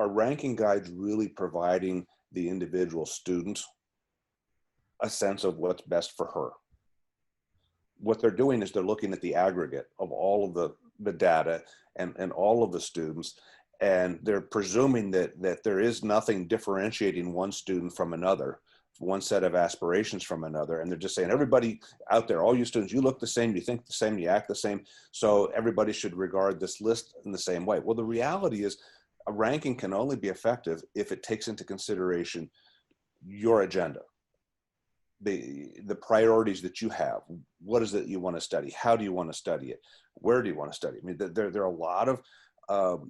are ranking guides really providing the individual student a sense of what's best for her? What they're doing is they're looking at the aggregate of all of the data and all of the students, and they're presuming that there is nothing differentiating one student from another, one set of aspirations from another. And they're just saying, everybody out there, all you students, you look the same, you think the same, you act the same, so everybody should regard this list in the same way. Well, the reality is a ranking can only be effective if it takes into consideration your agenda, the priorities that you have. What is it you want to study? How do you want to study it? Where do you want to study? I mean, there are a lot of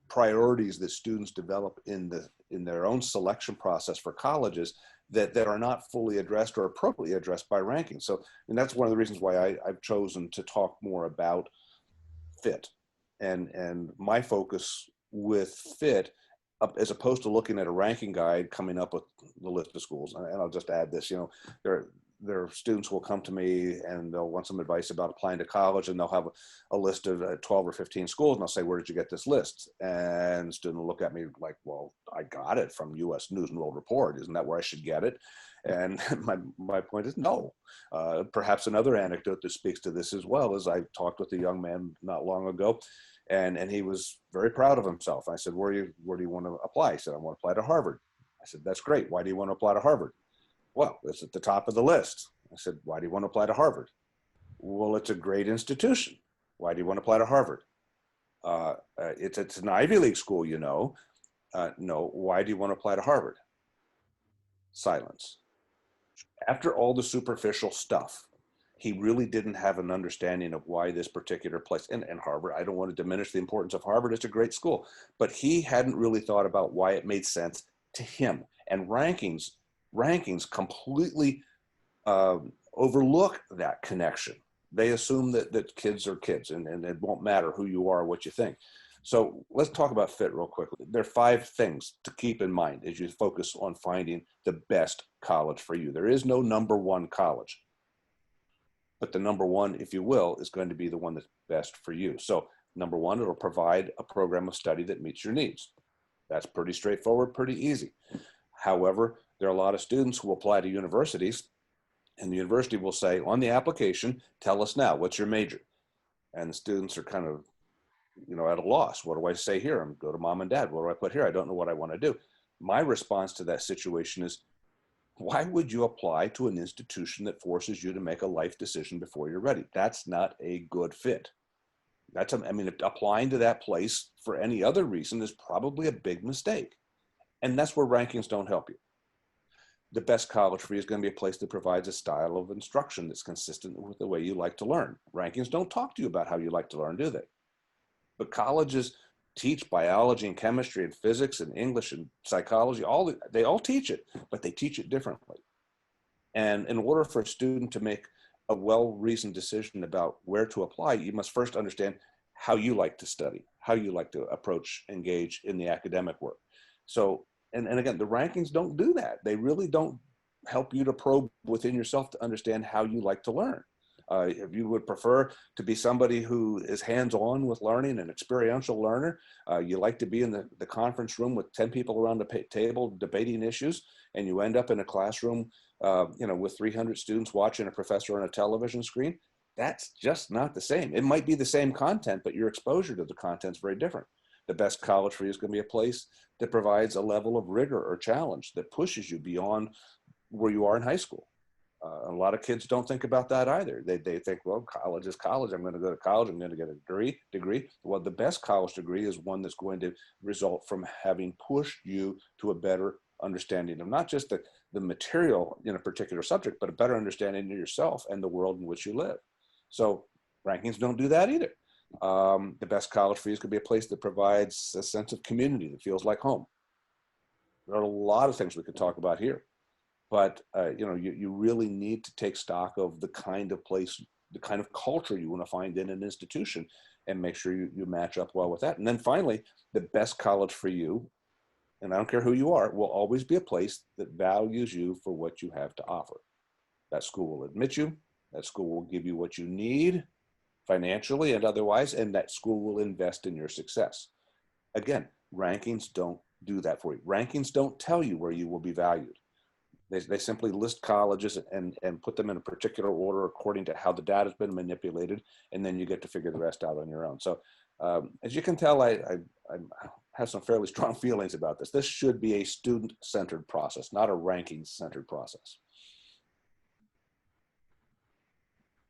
priorities that students develop in their own selection process for colleges that are not fully addressed or appropriately addressed by ranking. So, and that's one of the reasons why I've chosen to talk more about fit, and my focus with fit, as opposed to looking at a ranking guide coming up with the list of schools. And I'll just add this, their students will come to me and they'll want some advice about applying to college, and they'll have a list of 12 or 15 schools, and I'll say, where did you get this list? And the student will look at me like, well, I got it from US News and World Report. Isn't that where I should get it? And my point is no. Perhaps another anecdote that speaks to this as well is I talked with a young man not long ago, and he was very proud of himself. I said, where do you want to apply? He said, I want to apply to Harvard. I said, that's great. Why do you want to apply to Harvard? Well, it's at the top of the list. I said, why do you want to apply to Harvard? Well, it's a great institution. Why do you want to apply to Harvard? It's an Ivy League school, No. Why do you want to apply to Harvard? Silence. After all the superficial stuff, he really didn't have an understanding of why this particular place, and Harvard, I don't want to diminish the importance of Harvard, it's a great school, but he hadn't really thought about why it made sense to him. And rankings completely overlook that connection. They assume that kids are kids, and it won't matter who you are, what you think. So let's talk about fit real quickly. There are 5 things to keep in mind as you focus on finding the best college for you. There is no number one college, but the number one, if you will, is going to be the one that's best for you. So number one, it'll provide a program of study that meets your needs. That's pretty straightforward, pretty easy. However, there are a lot of students who apply to universities, and the university will say on the application, tell us now, what's your major? And the students are kind of, at a loss. What do I say here? I'm go to mom and dad. What do I put here? I don't know what I want to do. My response to that situation is, why would you apply to an institution that forces you to make a life decision before you're ready? That's not a good fit. Applying to that place for any other reason is probably a big mistake. And that's where rankings don't help you. The best college for you is going to be a place that provides a style of instruction that's consistent with the way you like to learn. Rankings don't talk to you about how you like to learn, do they? But colleges teach biology and chemistry and physics and English and psychology. They all teach it, but they teach it differently. And in order for a student to make a well-reasoned decision about where to apply, you must first understand how you like to study, how you like to engage in the academic work. So, and again, the rankings don't do that. They really don't help you to probe within yourself to understand how you like to learn. If you would prefer to be somebody who is hands-on with learning, an experiential learner, you like to be in the conference room with 10 people around the table debating issues, and you end up in a classroom with 300 students watching a professor on a television screen, that's just not the same. It might be the same content, but your exposure to the content is very different. The best college for you is going to be a place that provides a level of rigor or challenge that pushes you beyond where you are in high school. A lot of kids don't think about that either. They think, well, college is college. I'm going to go to college. I'm going to get a degree. Well, the best college degree is one that's going to result from having pushed you to a better understanding of not just the material in a particular subject, but a better understanding of yourself and the world in which you live. So rankings don't do that either. The best college for you could be a place that provides a sense of community that feels like home. There are a lot of things we could talk about here. But, you really need to take stock of the kind of place, the kind of culture you want to find in an institution, and make sure you match up well with that. And then finally, the best college for you, and I don't care who you are, will always be a place that values you for what you have to offer. That school will admit you. That school will give you what you need financially and otherwise, and that school will invest in your success. Again, Rankings don't do that for you. Rankings don't tell you where you will be valued. They simply list colleges and put them in a particular order according to how the data has been manipulated, and then you get to figure the rest out on your own. So as you can tell, I have some fairly strong feelings about this. This should be a student-centered process, not a ranking-centered process.